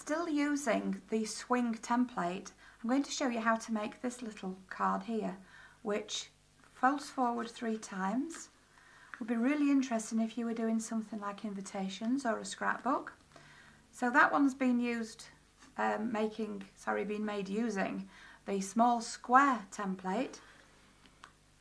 still using the swing template, I'm going to show you how to make this little card here, which folds forward 3 times. It would be really interesting if you were doing something like invitations or a scrapbook. So that one's been used, been made using the small square template,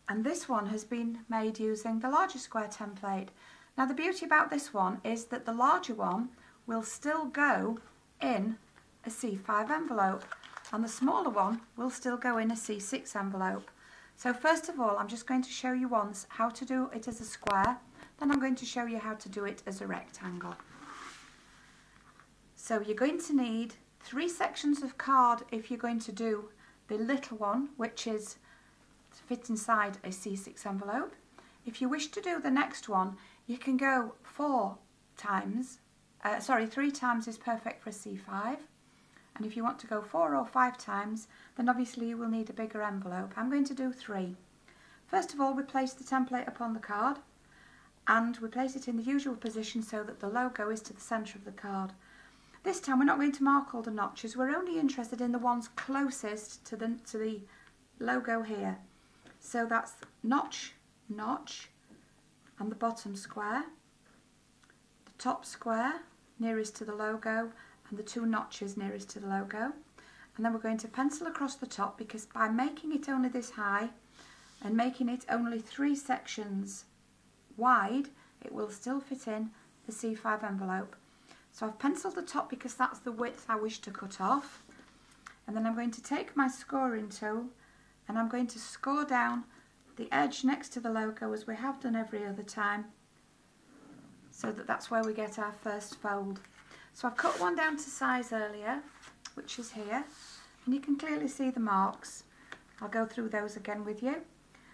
and this one has been made using the larger square template. Now the beauty about this one is that the larger one will still go in a C5 envelope and the smaller one will still go in a C6 envelope. So first of all, I'm just going to show you once how to do it as a square, then I'm going to show you how to do it as a rectangle. So you're going to need 3 sections of card if you're going to do the little one, which is to fit inside a C6 envelope. If you wish to do the next one, you can go 3 times is perfect for a C5. And if you want to go 4 or 5 times, then obviously you will need a bigger envelope. I'm going to do 3. First of all, we place the template upon the card and we place it in the usual position so that the logo is to the centre of the card. This time we're not going to mark all the notches, we're only interested in the ones closest to the logo here. So that's notch, notch, and the bottom square, the top square nearest to the logo, and the 2 notches nearest to the logo. And then we're going to pencil across the top, because by making it only this high and making it only 3 sections wide, it will still fit in the C5 envelope. So I've penciled the top because that's the width I wish to cut off. And then I'm going to take my scoring tool and I'm going to score down the edge next to the logo as we have done every other time, so that that's where we get our first fold. So I've cut one down to size earlier, which is here, and you can clearly see the marks. I'll go through those again with you.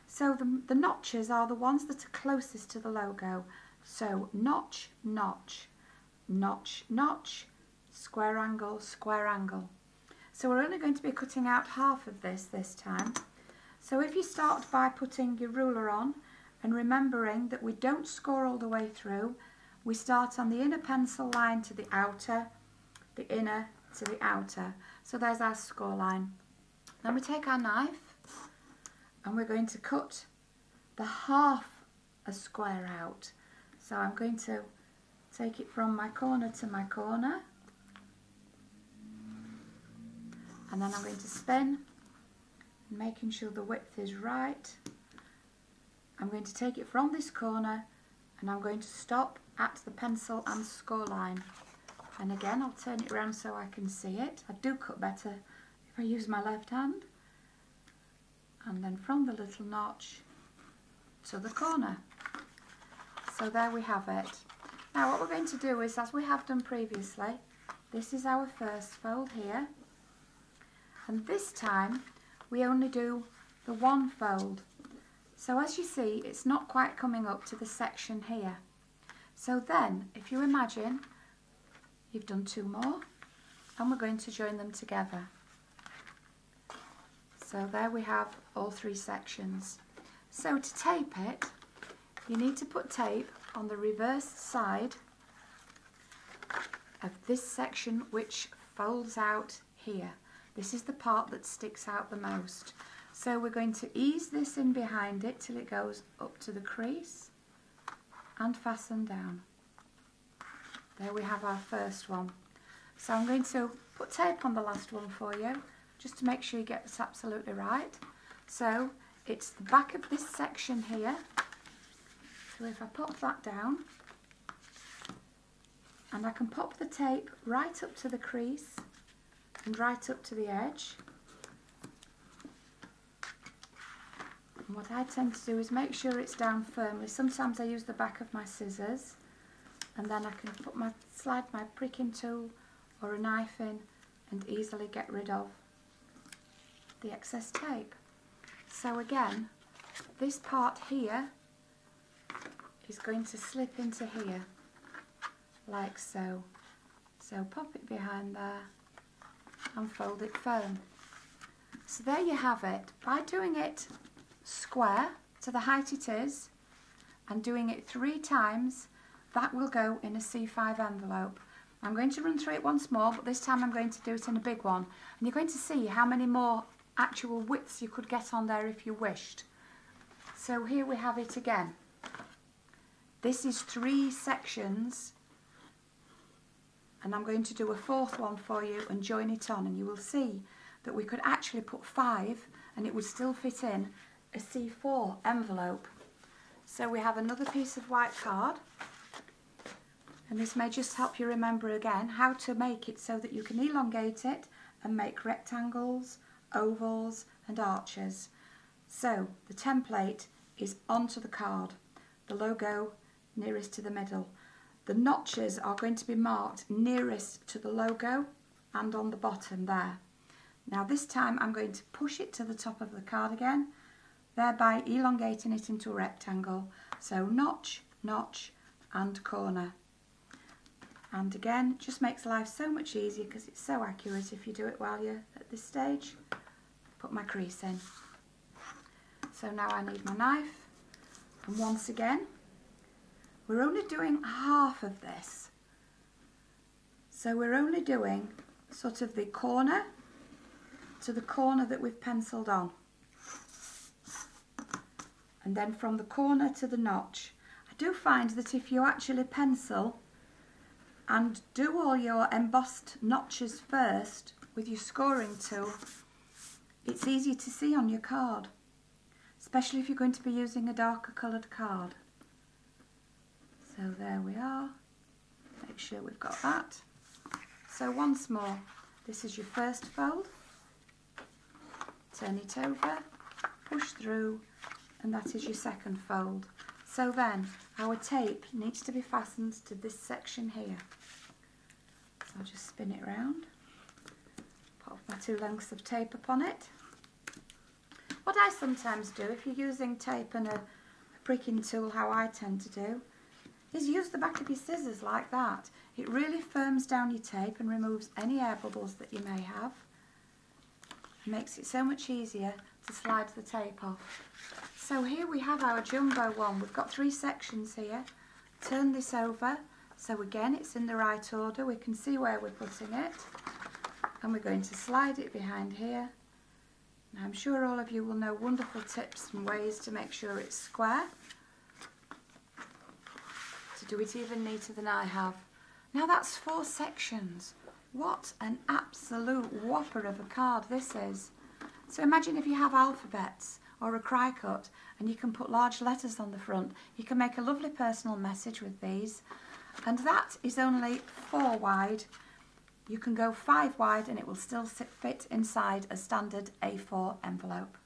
So the notches are the ones that are closest to the logo. So notch, notch, notch, notch, square angle, square angle. So we're only going to be cutting out half of this time. So if you start by putting your ruler on and remembering that we don't score all the way through, we start on the inner pencil line to the outer, the inner to the outer. So there's our score line. Then we take our knife and we're going to cut the half a square out. So I'm going to take it from my corner to my corner, and then I'm going to spin, making sure the width is right. I'm going to take it from this corner and I'm going to stop at the pencil and score line. And again, I'll turn it around so I can see it. I do cut better if I use my left hand. And then from the little notch to the corner. So there we have it. Now what we're going to do is, as we have done previously, this is our first fold here. And this time we only do the 1 fold. So as you see, it's not quite coming up to the section here. So then, if you imagine, you've done 2 more, and we're going to join them together. So there we have all 3 sections. So to tape it, you need to put tape on the reverse side of this section which folds out here. This is the part that sticks out the most. So we're going to ease this in behind it till it goes up to the crease and fasten down. There we have our first one. So I'm going to put tape on the last one for you, just to make sure you get this absolutely right. So it's the back of this section here. So if I pop that down, and I can pop the tape right up to the crease and right up to the edge. And what I tend to do is make sure it's down firmly. Sometimes I use the back of my scissors, and then I can slide my pricking tool or a knife in and easily get rid of the excess tape. So again, this part here is going to slip into here, like so. So pop it behind there and fold it firm. So there you have it. By doing it square to the height it is and doing it 3 times, that will go in a C5 envelope. I'm going to run through it once more, but this time I'm going to do it in a big one. And you're going to see how many more actual widths you could get on there if you wished. So here we have it again. This is 3 sections, and I'm going to do a 4th one for you and join it on, and you will see that we could actually put 5 and it would still fit in a C4 envelope. So we have another piece of white card, and this may just help you remember again how to make it so that you can elongate it and make rectangles, ovals and arches. So the template is onto the card, the logo nearest to the middle. The notches are going to be marked nearest to the logo and on the bottom there. Now this time I'm going to push it to the top of the card again, thereby elongating it into a rectangle. So notch, notch and corner. And again, it just makes life so much easier because it's so accurate if you do it while you're at this stage. Put my crease in. So now I need my knife, and once again, we're only doing half of this. So we're only doing sort of the corner to the corner that we've penciled on. And then from the corner to the notch. I do find that if you actually pencil and do all your embossed notches first with your scoring tool, it's easy to see on your card, especially if you're going to be using a darker coloured card. So there we are. Make sure we've got that. So once more, this is your first fold. Turn it over, push through, and that is your second fold. So then our tape needs to be fastened to this section here. So I'll just spin it round, put my 2 lengths of tape upon it. What I sometimes do, if you're using tape and a pricking tool, how I tend to do, is use the back of your scissors like that. It really firms down your tape and removes any air bubbles that you may have. It makes it so much easier to slide the tape off. So here we have our jumbo one. We've got 3 sections here. Turn this over, so again it's in the right order. We can see where we're putting it. And we're going to slide it behind here. Now I'm sure all of you will know wonderful tips and ways to make sure it's square, to do it even neater than I have. Now that's 4 sections. What an absolute whopper of a card this is. So imagine if you have alphabets or a Cricut and you can put large letters on the front. You can make a lovely personal message with these. And that is only 4 wide. You can go 5 wide and it will still fit inside a standard A4 envelope.